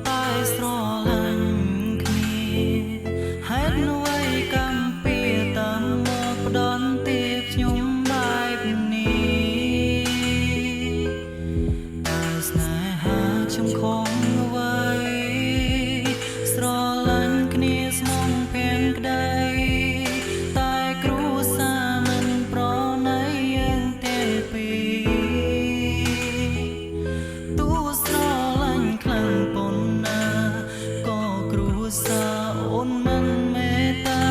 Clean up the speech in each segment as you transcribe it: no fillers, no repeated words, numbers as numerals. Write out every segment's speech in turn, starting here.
តែស្រឡាញ់គ្នាហេតុអ្វីកំពីតាមមកផ្ដន់ទាខ្ញុំបែបនេះតែស្នេហាខ្ញុំខំអ្វីស្រឡាញ់គ្នាស្មងភាំងក្ដីតែគ្រួសារមិនប្រណីយើងទេពីទូស្រឡាញ់ខ្លាំងប៉ុណ្ណាក៏គ្រួសារអូនមិនមេត្តា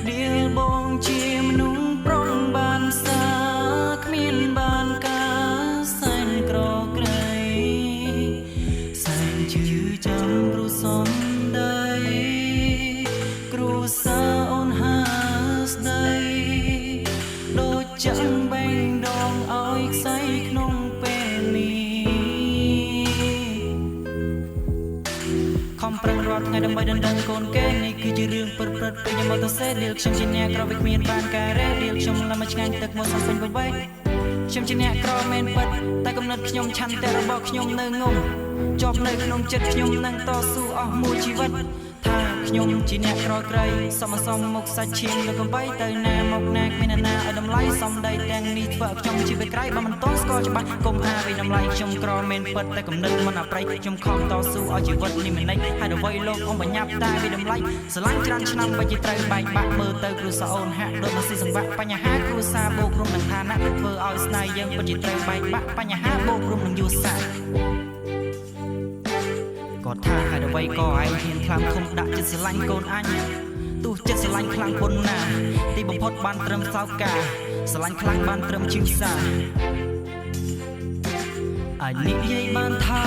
ដៀលបងជាមនុស្សប្រុងបានសាគ្មានបានការសែនក្រក្រៃសែនជឿចាំព្រោះសំដីគ្រួសារអូនហាស្ដីដូចចឹងបេងដងឲ្យខ្សែក្នុងពេលនេះខំប្រឹងរាល់ថ្ងៃដើម្បីដណ្ដឹងកូនគេនេះគឺជារឿងពិតពេញមកទៅសេដៀលខ្ញុំជាអ្នកក្រវិគ្មានបានការរ៉េដៀលខ្ញុំឡើងមកឆ្ងាញ់ទឹកមកសំពេញវិញខ្ញុំជាអ្នកក្រមែនពិតតែកំណត់ខ្ញុំឆន្ទៈរបស់ខ្ញុំនៅងំជាប់នៅក្នុងចិត្តខ្ញុំនឹងតស៊ូអស់មួយជីវិតថាខ្ញុំជាអ្នកក្រក្រៃសមមុខសាច់ឈាមលើកំបីទៅណាមកណាគ្មានណាឲ្យតម្លៃសំដីទាំងនេះធ្វើឲ្យខ្ញុំជាក្រៃបើមិនតស្គាល់ច្បាស់កុំអាវិតម្លៃខ្ញុំក្រមែនពិតតែកំណត់មិនអប្រៃខ្ញុំខំតស៊ូឲ្យជីវិតនេះមិនណេញហើយអ្វីលោកអ៊ំបញ្ញាប់តែវិតម្លៃស្រឡាញ់ច្រើនឆ្នាំបើជាត្រូវបែកបាក់មើលទៅគ្រួសារអូនហាក់ដូចមិនស៊ីសង្វាក់បញ្ហាគ្រួសារបូករួមនឹងឋានៈធ្វើឲ្យស្នេហ៍យើងពិតជាត្រូវបែកបាក់បញ្ហាបូករួមនឹងយល់សាគាត់ថាហេតុអ្វីក៏ឯងហ៊ានខ្លាំងធំដាក់ចិត្តស្រឡាញ់កូនអញទោះចិត្តស្រឡាញ់ខ្លាំងប៉ុណ្ណាទីបំផុតបានត្រឹមសោកាស្រឡាញ់ខ្លាំងបានត្រឹមជឿសាអាចនិយាយបានថា